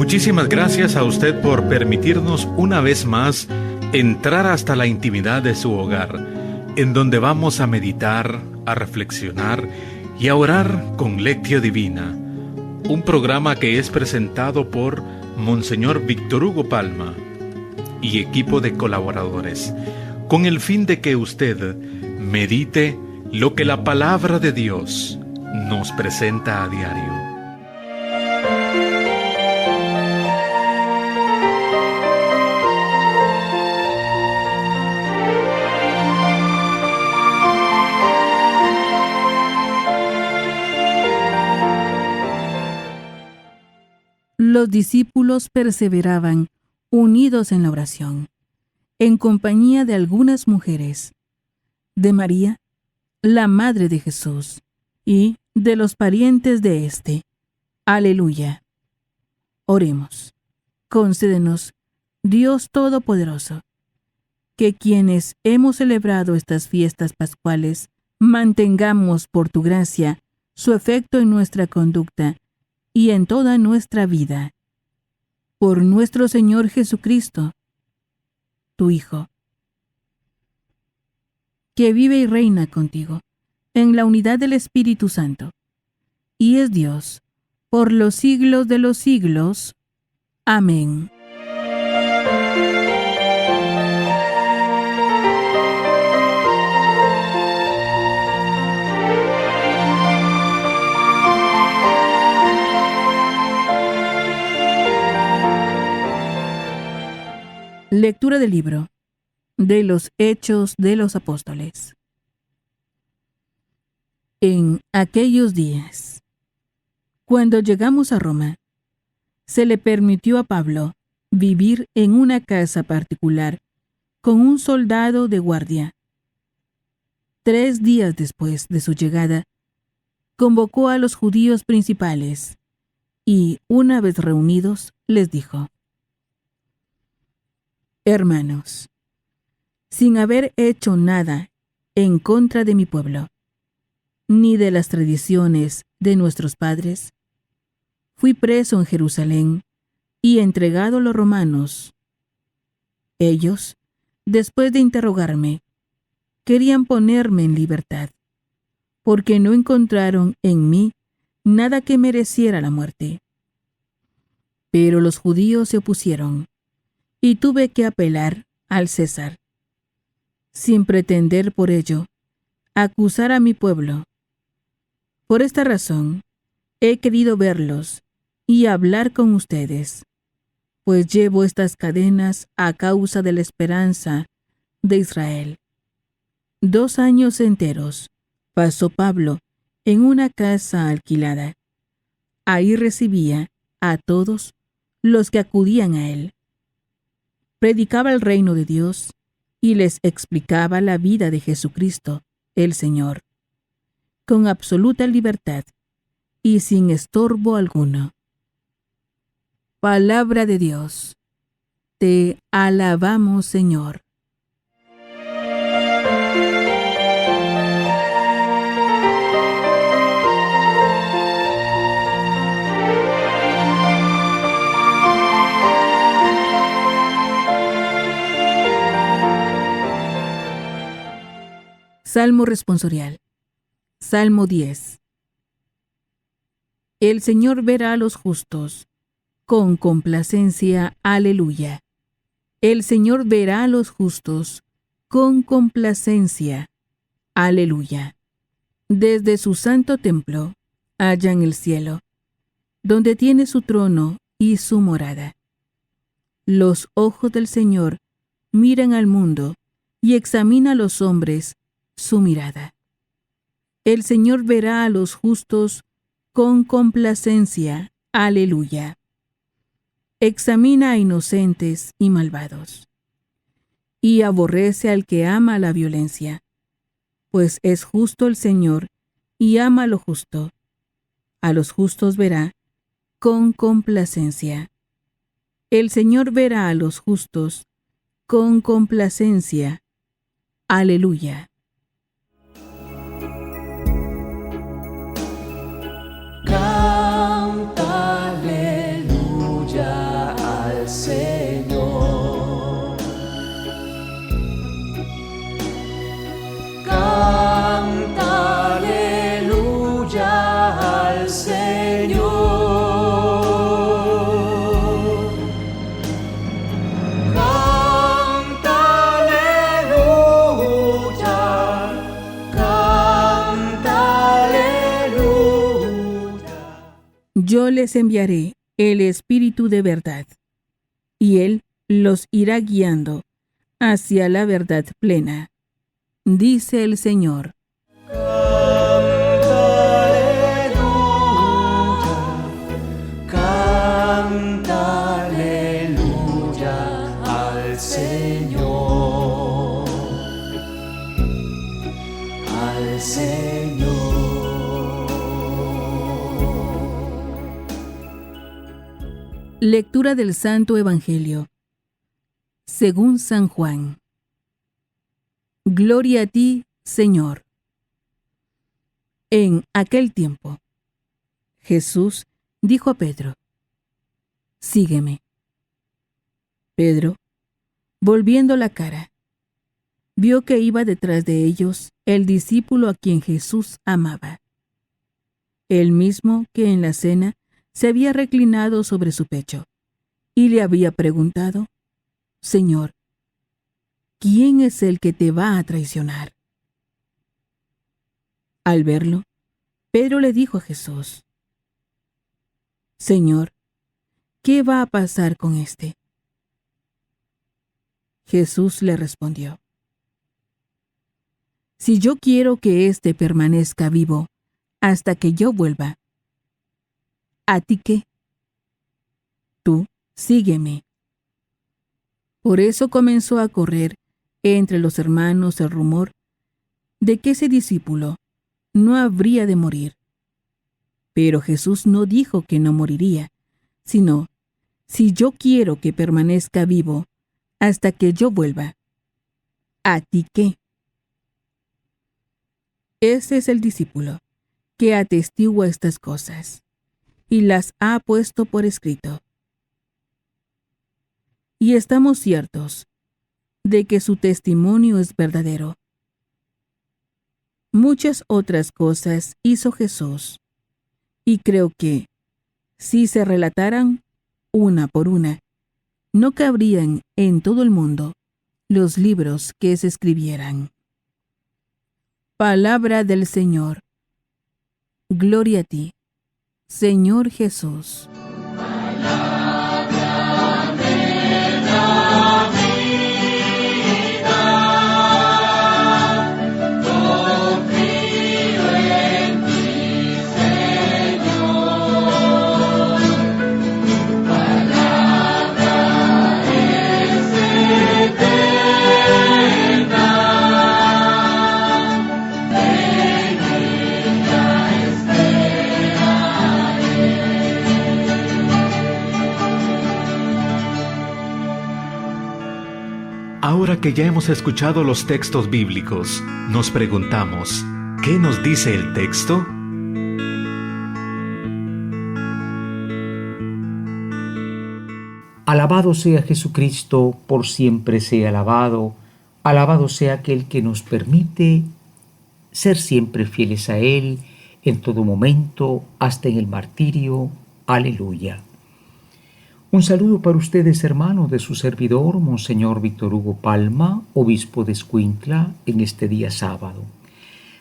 Muchísimas gracias a usted por permitirnos una vez más entrar hasta la intimidad de su hogar, en donde vamos a meditar, a reflexionar y a orar con Lectio Divina, un programa que es presentado por Monseñor Víctor Hugo Palma y equipo de colaboradores, con el fin de que usted medite lo que la palabra de Dios nos presenta a diario. Los discípulos perseveraban unidos en la oración, en compañía de algunas mujeres, de María, la madre de Jesús, y de los parientes de éste. Aleluya. Oremos. Concédenos, Dios Todopoderoso, que quienes hemos celebrado estas fiestas pascuales mantengamos por tu gracia su efecto en nuestra conducta y en toda nuestra vida. Por nuestro Señor Jesucristo, tu Hijo, que vive y reina contigo en la unidad del Espíritu Santo, y es Dios por los siglos de los siglos. Amén. Lectura del libro de los Hechos de los Apóstoles. En aquellos días, cuando llegamos a Roma, se le permitió a Pablo vivir en una casa particular con un soldado de guardia. 3 días después de su llegada, convocó a los judíos principales y, una vez reunidos, les dijo: Hermanos, sin haber hecho nada en contra de mi pueblo, ni de las tradiciones de nuestros padres, fui preso en Jerusalén y entregado a los romanos. Ellos, después de interrogarme, querían ponerme en libertad, porque no encontraron en mí nada que mereciera la muerte. Pero los judíos se opusieron, y tuve que apelar al César, sin pretender por ello acusar a mi pueblo. Por esta razón, he querido verlos y hablar con ustedes, pues llevo estas cadenas a causa de la esperanza de Israel. 2 años enteros pasó Pablo en una casa alquilada. Ahí recibía a todos los que acudían a él. Predicaba el reino de Dios y les explicaba la vida de Jesucristo, el Señor, con absoluta libertad y sin estorbo alguno. Palabra de Dios. Te alabamos, Señor. Salmo responsorial. Salmo 10. El Señor verá a los justos con complacencia. Aleluya. El Señor verá a los justos con complacencia. Aleluya. Desde su santo templo hallan el cielo, donde tiene su trono y su morada. Los ojos del Señor miran al mundo y examina a los hombres su mirada. El Señor verá a los justos con complacencia. Aleluya. Examina a inocentes y malvados, y aborrece al que ama la violencia, pues es justo el Señor y ama lo justo. A los justos verá con complacencia. El Señor verá a los justos con complacencia. Aleluya. Canta aleluya. Yo les enviaré el Espíritu de verdad, y Él los irá guiando hacia la verdad plena, dice el Señor. Canta aleluya al Señor, al Señor. Lectura del Santo Evangelio según San Juan. Gloria a ti, Señor. En aquel tiempo, Jesús dijo a Pedro: Sígueme. Pedro, volviendo la cara, vio que iba detrás de ellos el discípulo a quien Jesús amaba, el mismo que en la cena se había reclinado sobre su pecho y le había preguntado: Señor, ¿quién es el que te va a traicionar? Al verlo, Pedro le dijo a Jesús: Señor, ¿qué va a pasar con este? Jesús le respondió: Si yo quiero que éste permanezca vivo hasta que yo vuelva, ¿a ti qué? Tú sígueme. Por eso comenzó a correr entre los hermanos el rumor de que ese discípulo no habría de morir. Pero Jesús no dijo que no moriría, sino: si yo quiero que permanezca vivo hasta que yo vuelva, ¿a ti qué? Ese es el discípulo que atestigua estas cosas y las ha puesto por escrito. Y estamos ciertos de que su testimonio es verdadero. Muchas otras cosas hizo Jesús, y creo que, si se relataran una por una, no cabrían en todo el mundo los libros que se escribieran. Palabra del Señor. Gloria a ti, Señor Jesús. Ahora que ya hemos escuchado los textos bíblicos, nos preguntamos, ¿qué nos dice el texto? Alabado sea Jesucristo, por siempre sea alabado. Alabado sea aquel que nos permite ser siempre fieles a Él, en todo momento, hasta en el martirio. Aleluya. Un saludo para ustedes, hermanos, de su servidor, Monseñor Víctor Hugo Palma, obispo de Escuintla, en este día sábado.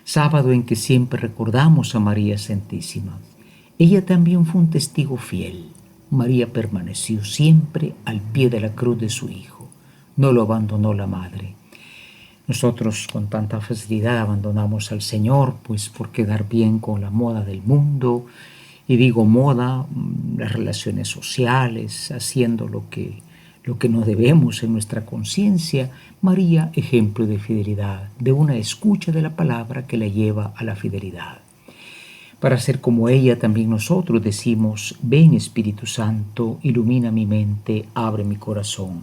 Sábado en que siempre recordamos a María Santísima. Ella también fue un testigo fiel. María permaneció siempre al pie de la cruz de su Hijo. No lo abandonó la Madre. Nosotros con tanta facilidad abandonamos al Señor, pues por quedar bien con la moda del mundo. Y digo moda, las relaciones sociales, haciendo lo que nos debemos en nuestra conciencia. María, ejemplo de fidelidad, de una escucha de la palabra que la lleva a la fidelidad. Para ser como ella, también nosotros decimos: ven Espíritu Santo, ilumina mi mente, abre mi corazón,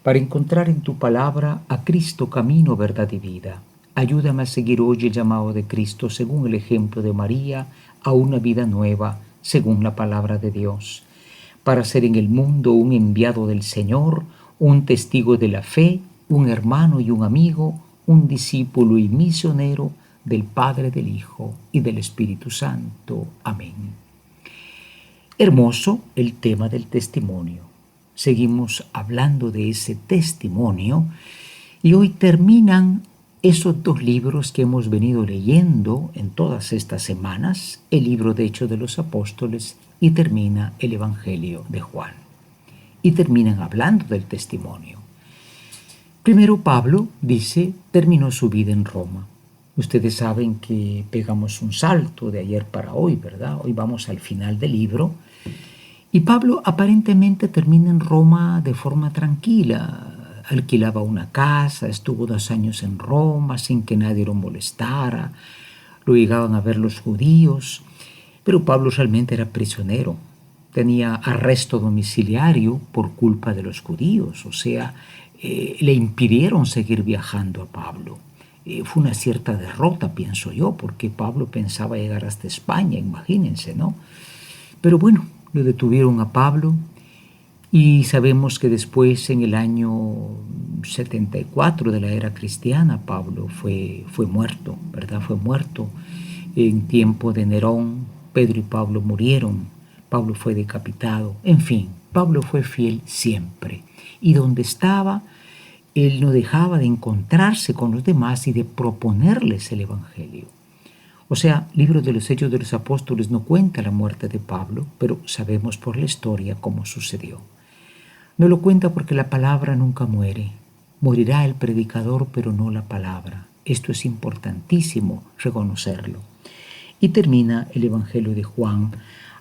para encontrar en tu palabra a Cristo, camino, verdad y vida. Ayúdame a seguir hoy el llamado de Cristo según el ejemplo de María, a una vida nueva, según la palabra de Dios, para ser en el mundo un enviado del Señor, un testigo de la fe, un hermano y un amigo, un discípulo y misionero del Padre, del Hijo y del Espíritu Santo. Amén. Hermoso el tema del testimonio. Seguimos hablando de ese testimonio y hoy terminan esos dos libros que hemos venido leyendo en todas estas semanas, el libro de Hechos de los Apóstoles y termina el Evangelio de Juan. Y terminan hablando del testimonio. Primero Pablo dice, terminó su vida en Roma. Ustedes saben que pegamos un salto de ayer para hoy, ¿verdad? Hoy vamos al final del libro. Y Pablo aparentemente termina en Roma de forma tranquila. Alquilaba una casa, estuvo 2 años en Roma sin que nadie lo molestara. Lo llegaban a ver los judíos. Pero Pablo realmente era prisionero. Tenía arresto domiciliario por culpa de los judíos. O sea, le impidieron seguir viajando a Pablo. Fue una cierta derrota, pienso yo, porque Pablo pensaba llegar hasta España, imagínense, ¿no? Pero bueno, lo detuvieron a Pablo y sabemos que después, en el año 74 de la era cristiana, Pablo fue muerto, ¿verdad? Fue muerto en tiempo de Nerón. Pedro y Pablo murieron, Pablo fue decapitado. En fin, Pablo fue fiel siempre. Y donde estaba, él no dejaba de encontrarse con los demás y de proponerles el Evangelio. O sea, el libro de los Hechos de los Apóstoles no cuenta la muerte de Pablo, pero sabemos por la historia cómo sucedió. No lo cuenta porque la palabra nunca muere. Morirá el predicador, pero no la palabra. Esto es importantísimo reconocerlo. Y termina el Evangelio de Juan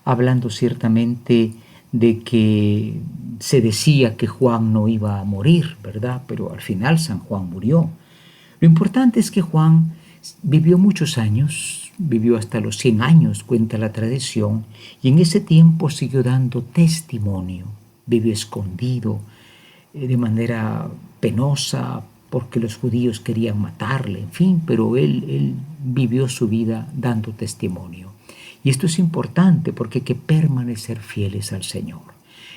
hablando ciertamente de que se decía que Juan no iba a morir, ¿verdad? Pero al final San Juan murió. Lo importante es que Juan vivió muchos años, vivió hasta los 100 años, cuenta la tradición, y en ese tiempo siguió dando testimonio. Vivió escondido, de manera penosa, porque los judíos querían matarle, en fin, pero él vivió su vida dando testimonio. Y esto es importante porque hay que permanecer fieles al Señor.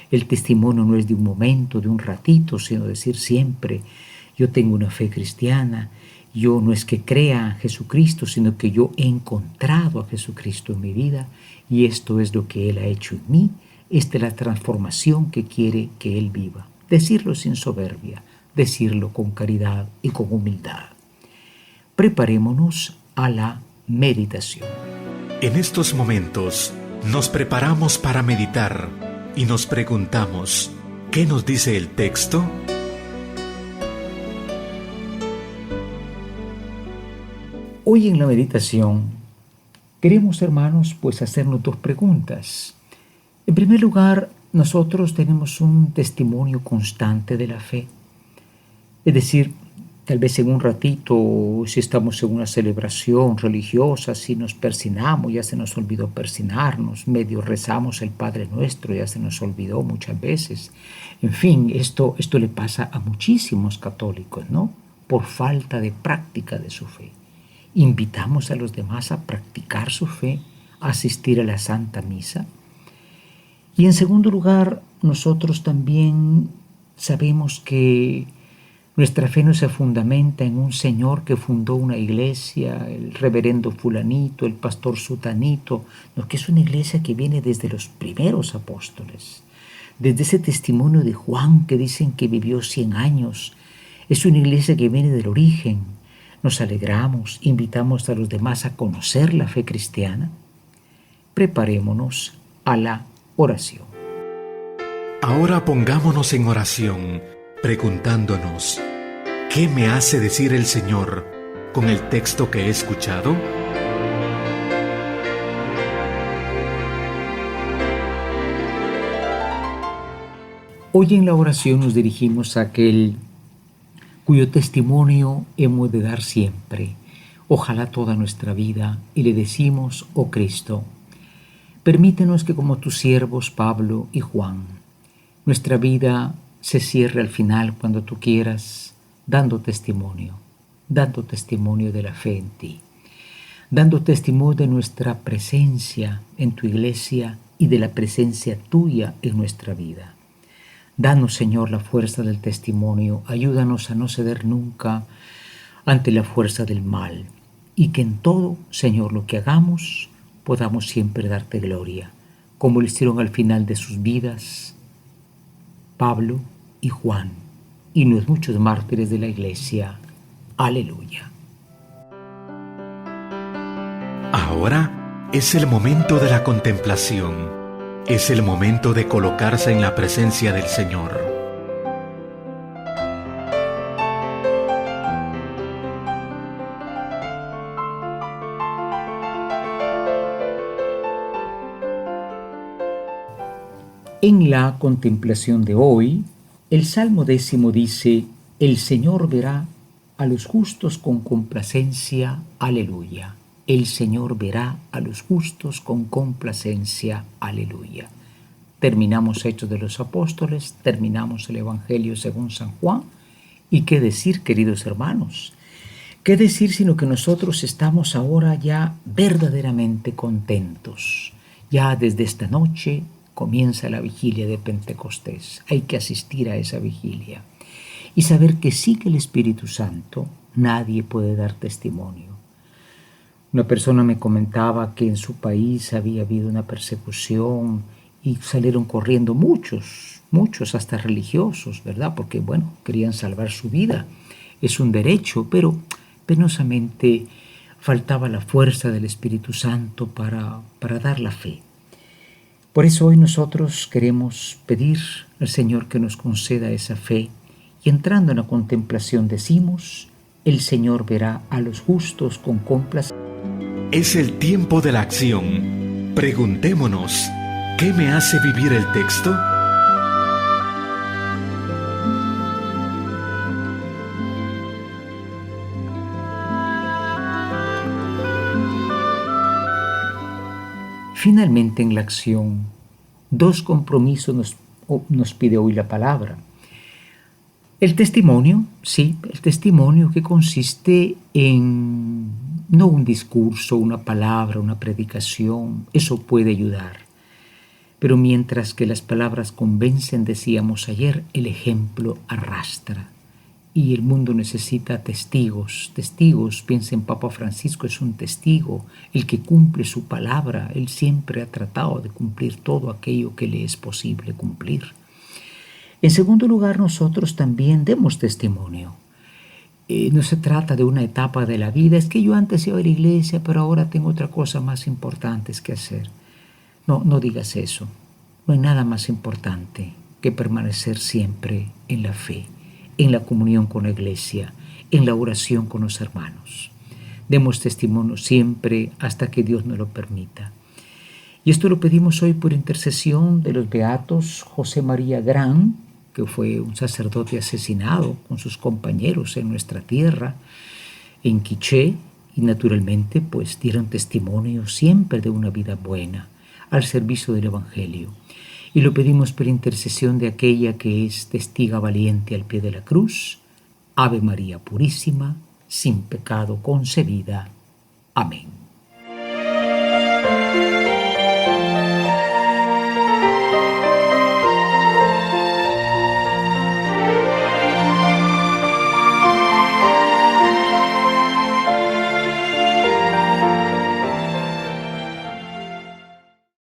El testimonio no es de un momento, de un ratito, sino decir siempre, yo tengo una fe cristiana, yo no es que crea en Jesucristo, sino que yo he encontrado a Jesucristo en mi vida y esto es lo que Él ha hecho en mí. Esta es la transformación que quiere que Él viva. Decirlo sin soberbia, decirlo con caridad y con humildad. Preparémonos a la meditación. En estos momentos nos preparamos para meditar y nos preguntamos, ¿qué nos dice el texto? Hoy en la meditación queremos, hermanos, pues hacernos 2 preguntas. En primer lugar, nosotros tenemos un testimonio constante de la fe. Es decir, tal vez en un ratito, si estamos en una celebración religiosa, si nos persinamos, ya se nos olvidó persinarnos, medio rezamos el Padre Nuestro, ya se nos olvidó muchas veces. En fin, esto le pasa a muchísimos católicos, ¿no? Por falta de práctica de su fe. Invitamos a los demás a practicar su fe, a asistir a la Santa Misa. Y en segundo lugar, nosotros también sabemos que nuestra fe no se fundamenta en un señor que fundó una iglesia, el reverendo fulanito, el pastor sutanito, no, que es una iglesia que viene desde los primeros apóstoles, desde ese testimonio de Juan que dicen que vivió 100 años. Es una iglesia que viene del origen. Nos alegramos, invitamos a los demás a conocer la fe cristiana. Preparémonos a la oración. Ahora pongámonos en oración, preguntándonos, ¿qué me hace decir el Señor con el texto que he escuchado? Hoy en la oración nos dirigimos a aquel cuyo testimonio hemos de dar siempre, ojalá toda nuestra vida, y le decimos, oh Cristo, permítenos que como tus siervos Pablo y Juan, nuestra vida se cierre al final cuando tú quieras, dando testimonio de la fe en ti, dando testimonio de nuestra presencia en tu iglesia y de la presencia tuya en nuestra vida. Danos, Señor, la fuerza del testimonio, ayúdanos a no ceder nunca ante la fuerza del mal y que en todo, Señor, lo que hagamos, podamos siempre darte gloria, como lo hicieron al final de sus vidas Pablo y Juan y los muchos mártires de la iglesia. Aleluya. Ahora es el momento de la contemplación. Es el momento de colocarse en la presencia del Señor. En la contemplación de hoy, el Salmo 10 dice: el Señor verá a los justos con complacencia. Aleluya. El Señor verá a los justos con complacencia. Aleluya. Terminamos Hechos de los Apóstoles, terminamos el Evangelio según San Juan. ¿Y qué decir, queridos hermanos? ¿Qué decir sino que nosotros estamos ahora ya verdaderamente contentos? Ya desde esta noche comienza la vigilia de Pentecostés. Hay que asistir a esa vigilia y saber que sigue el Espíritu Santo. Nadie puede dar testimonio. Una persona me comentaba que en su país había habido una persecución y salieron corriendo muchos hasta religiosos, ¿verdad? Porque, bueno, querían salvar su vida. Es un derecho, pero penosamente faltaba la fuerza del Espíritu Santo para dar la fe. Por eso hoy nosotros queremos pedir al Señor que nos conceda esa fe y entrando en la contemplación decimos: el Señor verá a los justos con complacencia. Es el tiempo de la acción. Preguntémonos, ¿qué me hace vivir el texto? Finalmente en la acción, dos compromisos nos pide hoy la palabra. El testimonio, sí, el testimonio que consiste en no un discurso, una palabra, una predicación, eso puede ayudar. Pero mientras que las palabras convencen, decíamos ayer, el ejemplo arrastra. Y el mundo necesita testigos. Piensen, Papa Francisco es un testigo, el que cumple su palabra. Él siempre ha tratado de cumplir todo aquello que le es posible cumplir. En segundo lugar, nosotros también demos testimonio. No se trata de una etapa de la vida, es que yo antes iba a la iglesia, pero ahora tengo otra cosa más importante que hacer. No digas eso. No hay nada más importante que permanecer siempre en la fe, en la comunión con la iglesia, en la oración con los hermanos. Demos testimonio siempre hasta que Dios nos lo permita. Y esto lo pedimos hoy por intercesión de los beatos José María Gran, que fue un sacerdote asesinado con sus compañeros en nuestra tierra, en Quiché, y naturalmente pues dieron testimonio siempre de una vida buena, al servicio del Evangelio. Y lo pedimos por intercesión de aquella que es testiga valiente al pie de la cruz, Ave María Purísima, sin pecado concebida. Amén.